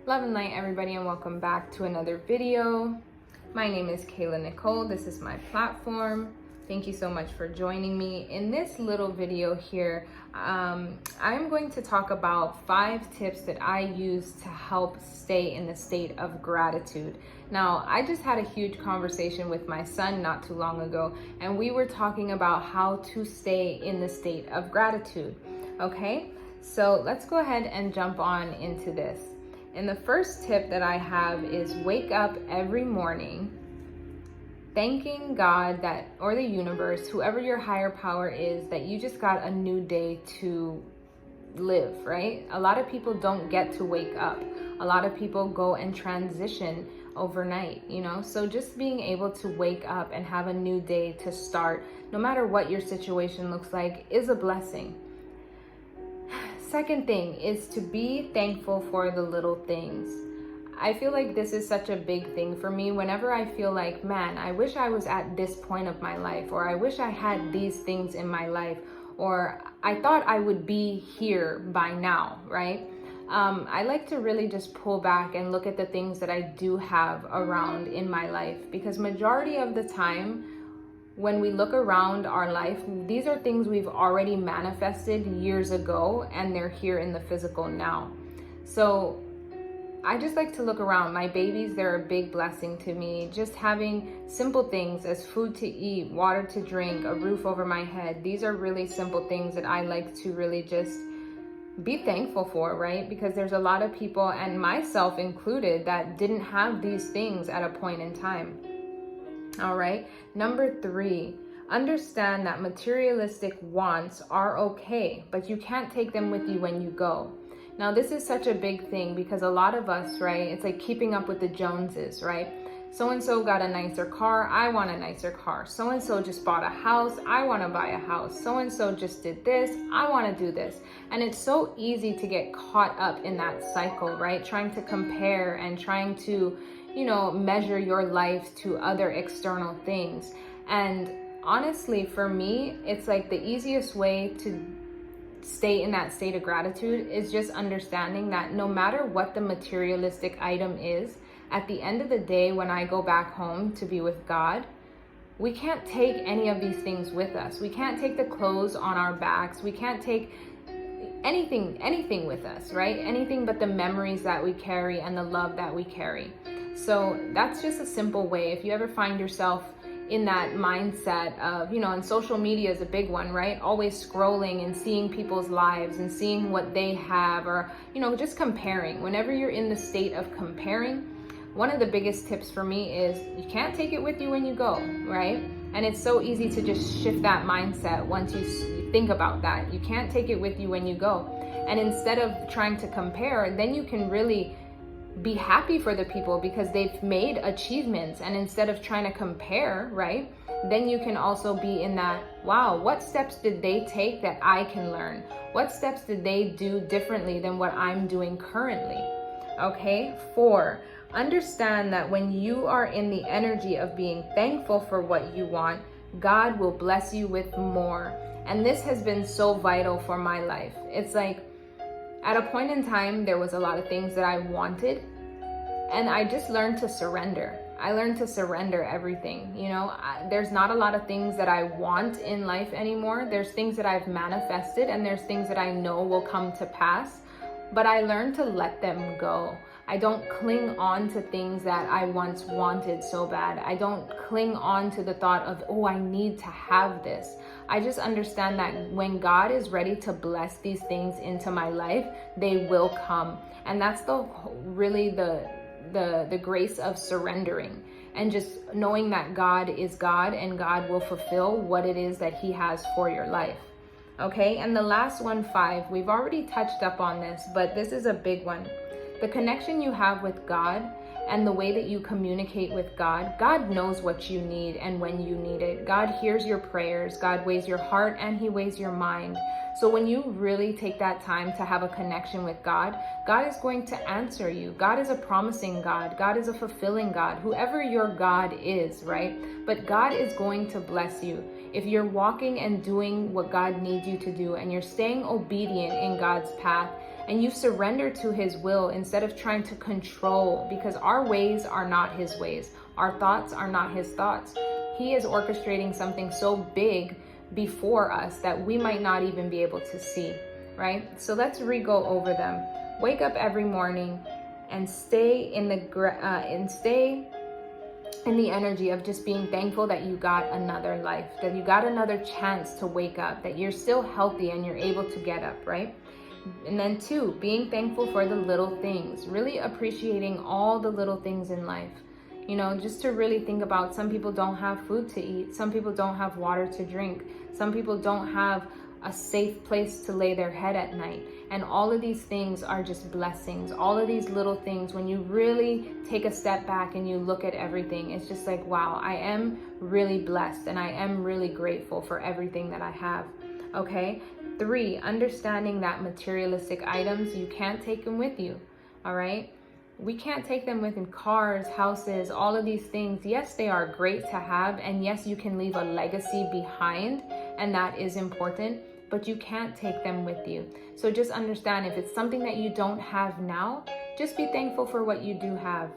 Love and light, everybody, and welcome back to another video. My name is Kayla Nicole. This is my platform. Thank you so much for joining me. In this little video here, I'm going to talk about 5 tips that I use to help stay in the state of gratitude. Now, I just had a huge conversation with my son not too long ago, and we were talking about how to stay in the state of gratitude. Okay, so let's go ahead and jump on into this. And the first tip that I have is wake up every morning thanking God that, or the universe, whoever your higher power is, that you just got a new day to live, right? A lot of people don't get to wake up. A lot of people go and transition overnight, so just being able to wake up and have a new day to start, no matter what your situation looks like, is a blessing. Second thing is to be thankful for the little things. I feel like this is such a big thing for me. Whenever I feel like, man, I wish I was at this point of my life, or I wish I had these things in my life, or I thought I would be here by now, right? I like to really just pull back and look at the things that I do have around in my life, because majority of the time, when we look around our life, these are things we've already manifested years ago, and they're here in the physical now. So I just like to look around. My babies, they're a big blessing to me. Just having simple things as food to eat, water to drink, a roof over my head. These are really simple things that I like to really just be thankful for, right? Because there's a lot of people, and myself included, that didn't have these things at a point in time. All right. Number 3, understand that materialistic wants are okay, but you can't take them with you when you go. Now, this is such a big thing because a lot of us, right, it's like keeping up with the Joneses, right? So-and-so got a nicer car, I want a nicer car. So-and-so just bought a house, I want to buy a house. So-and-so just did this, I want to do this. And it's so easy to get caught up in that cycle, right? Trying to compare and trying to measure your life to other external things. And honestly, for me, it's like the easiest way to stay in that state of gratitude is just understanding that no matter what the materialistic item is, at the end of the day, when I go back home to be with God, we can't take any of these things with us. We can't take the clothes on our backs. We can't take anything with us, right? Anything but the memories that we carry and the love that we carry. So that's just a simple way. If you ever find yourself in that mindset of, and social media is a big one, right? Always scrolling and seeing people's lives and seeing what they have, or, just comparing. Whenever you're in the state of comparing, one of the biggest tips for me is you can't take it with you when you go, right? And it's so easy to just shift that mindset once you think about that. You can't take it with you when you go. And instead of trying to compare, then you can really be happy for the people because they've made achievements. And instead of trying to compare, right, then you can also be in that, wow, what steps did they take that I can learn? What steps did they do differently than what I'm doing currently? Okay. 4, understand that when you are in the energy of being thankful for what you want, God will bless you with more. And this has been so vital for my life. It's like, at a point in time, there was a lot of things that I wanted, and I just learned to surrender. I learned to surrender everything. There's not a lot of things that I want in life anymore. There's things that I've manifested, and there's things that I know will come to pass, but I learned to let them go. I don't cling on to things that I once wanted so bad. I don't cling on to the thought of, oh, I need to have this. I just understand that when God is ready to bless these things into my life, they will come. And that's really the grace of surrendering, and just knowing that God is God and God will fulfill what it is that He has for your life. Okay, and the last one, 5, we've already touched up on this, but this is a big one. The connection you have with God and the way that you communicate with God, God knows what you need and when you need it. God hears your prayers. God weighs your heart and He weighs your mind. So when you really take that time to have a connection with God, God is going to answer you. God is a promising God. God is a fulfilling God, whoever your God is, right? But God is going to bless you. If you're walking and doing what God needs you to do, and you're staying obedient in God's path, and you surrender to his will instead of trying to control, because our ways are not his ways. Our thoughts are not his thoughts. He is orchestrating something so big before us that we might not even be able to see, right? So let's re-go over them. Wake up every morning and stay in the energy of just being thankful that you got another life, that you got another chance to wake up, that you're still healthy and you're able to get up, right? And then 2, being thankful for the little things, really appreciating all the little things in life. You know, just to really think about, some people don't have food to eat. Some people don't have water to drink. Some people don't have a safe place to lay their head at night. And all of these things are just blessings. All of these little things, when you really take a step back and you look at everything, it's just like, wow, I am really blessed and I am really grateful for everything that I have. Okay? 3, understanding that materialistic items, you can't take them with you. All right? We can't take them with in cars, houses, all of these things. Yes, they are great to have. And yes, you can leave a legacy behind, and that is important, but you can't take them with you. So just understand, if it's something that you don't have now, just be thankful for what you do have.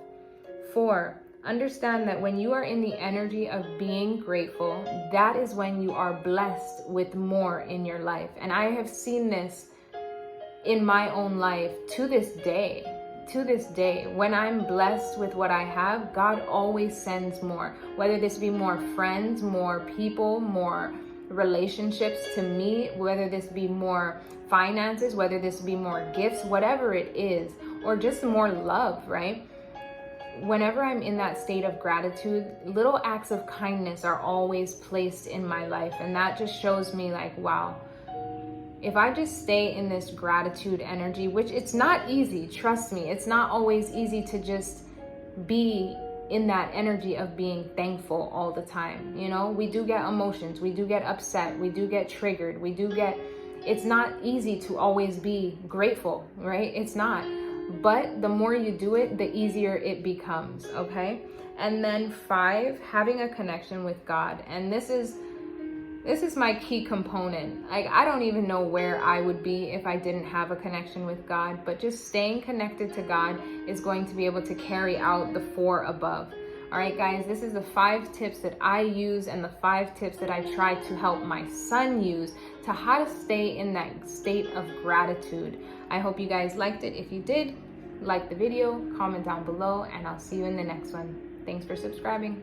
4, understand that when you are in the energy of being grateful, that is when you are blessed with more in your life. And I have seen this in my own life to this day. To this day, when I'm blessed with what I have, God always sends more. Whether this be more friends, more people, more relationships to me, whether this be more finances, whether this be more gifts, whatever it is, or just more love, right? Whenever I'm in that state of gratitude, little acts of kindness are always placed in my life. And that just shows me like, wow, if I just stay in this gratitude energy, which it's not easy, trust me, it's not always easy to just be in that energy of being thankful all the time. You know, we do get emotions, we do get upset, we do get triggered, it's not easy to always be grateful, right? It's not. But the more you do it, the easier it becomes, okay? And then 5, having a connection with God. And this is my key component. Like, I don't even know where I would be if I didn't have a connection with God, but just staying connected to God is going to be able to carry out the 4 above. All right, guys, this is the 5 tips that I use and the 5 tips that I try to help my son use to how to stay in that state of gratitude. I hope you guys liked it. If you did, like the video, comment down below, and I'll see you in the next one. Thanks for subscribing.